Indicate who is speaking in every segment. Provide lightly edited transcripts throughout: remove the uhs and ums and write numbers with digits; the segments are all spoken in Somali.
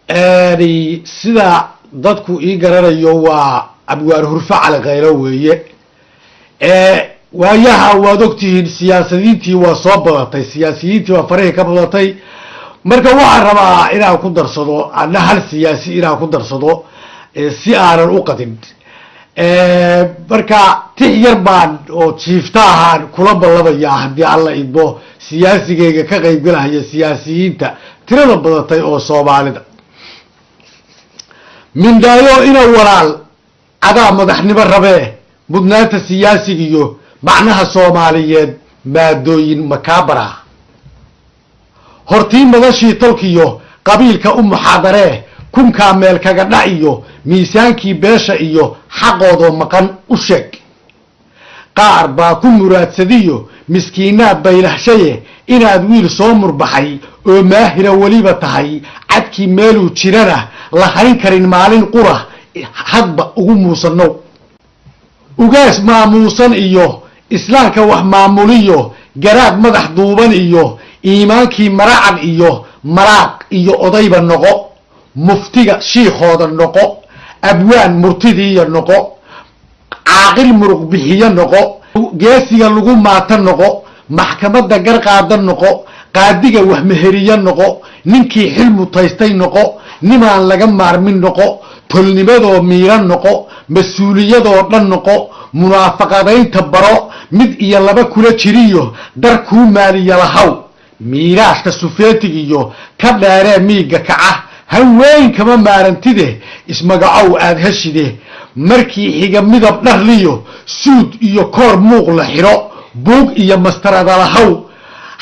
Speaker 1: sida dadku ii garanayo waa abwaar hurfa cali khaylo weeye. waayaha waad ogtihiin siyaasadiintii waa soo badatay, siyaasiyiintii waa farihii ka badatay. marka waxaan rabaa inaan ku darsado ana hal siyaasi inaan ku darsado si aanan u qadin. marka tix yar baan oo jiifta ahaan kula ballabaya haddii alla idmo siyaasigayga ka qaybgalahaya siyaasiyiinta tirada badatay oo Soomaalida. mindaayo ina walaal adaa madaxnimo rabee mudnaanta siyaasiga iyo macnaha Soomaaliyeed maadooyin makaabara hortii madashii tolkiyo qabiilka u muxaadaree kunka meel kaga dhaciyo miisaankii beesha iyo xaqoodo maqan u sheeg. qaar baa ku muraadsadiyo miskiinaad baylahshaye inaad wiil soo murbaxay oo maahira weliba tahay cadkii meeluu jirana la hayn karin maalin qura hadba ugu muusanow. ugaas maamuusan iyo islaamka wax maamuliyo garaad madax duuban iyo iimaankii maracad iyo maraaq iyo odayba noqo. muftiga shiikhooda noqo. abwaan murtidiiya noqo. caaqil muruq bixiyo noqo. geesiga lagu maata noqo. maxkamadda garqaada noqo. qaadiga wax meheriyo noqo. ninkii xil mutaystay noqo. nimaan laga maarmin noqo. tolnimadoo miiran noqo. mas-uuliyadoo dhan noqo. munaafaqadaynta baro mid iyo laba kula jiriyo dar kuu maaliya lahaw. miiraashka sufeetig iyo ka dheeree miiga kaca haweyn kama maarantide ismagacow aad heshide. markii xiga midab dharliyo suud iyo koor muuq la xidho buug iyo mastarada lahaw.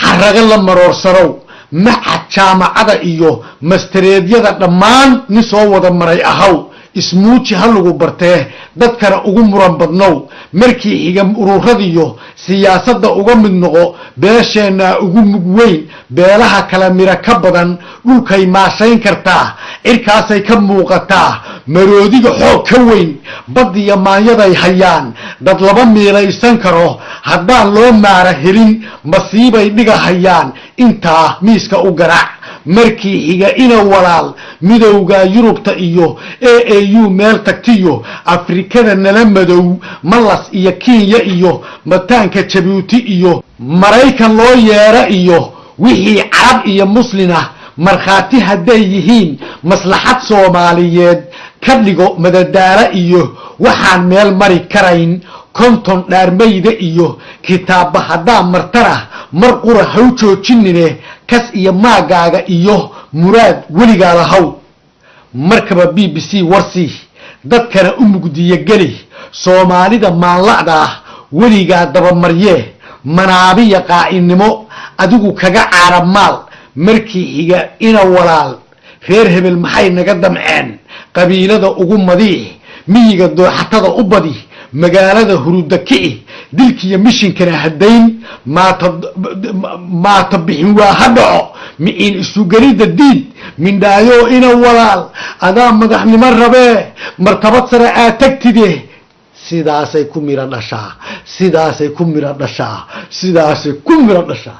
Speaker 1: xaraga la maroorsanow macad jaamacada iyo mastareedyada dhammaan nin soo wada maray ahaw. ismuuji ha lagu bartee dadkana ugu muran badnow. markii xiga ururadiyo siyaasadda uga mid noqo. beesheenna ugu mug weyn beelaha kala mira ka badan dhulkay maashayn kartaa cirkaasay ka muuqataa. maroodiga xoog ka weyn badiyo maanyaday hayaan dad laba miilaysan karo haddaan loo maara helin masiibay dhiga hayaan intaa miiska u garaac. markii xiga ina walaal midowga Yurubta iyo AAU meel tagtiyo Afrikada nala madow malas iyo Kenya iyo mataanka Djibouti iyo Mareykan loo yeera iyo wixii Carab iyo Muslina markhaati hadday yihiin maslaxad Soomaaliyeed ka dhigo madadaara iyo waxaan meel mari karayn konton dhaarmayda iyo kitaaba haddaa martana mar qura haw joojinine kas iyo maagaaga iyo muraad weligaa lahaw. markaba BBC warsi dadkana u mugdiye geli Soomaalida maanla'da weligaa dabamarye manaabiya qaa'inimo adigu kaga caarab maal. markii xiga ina walaal reer hebel maxay naga damceen qabiilada ugu madiix miyiga dooxatada u badi magaalada huruda kici dilkiya mishinkana hadayn maata bixin waa ha dhaco miin isu gelida diid mindhaayo ina walaal adaa madaxnimo rabee martabad sare aad tagtide. sidaasay ku mira dhashaa. sidaasay ku mira dhashaa. sidaasay ku mira dhashaa.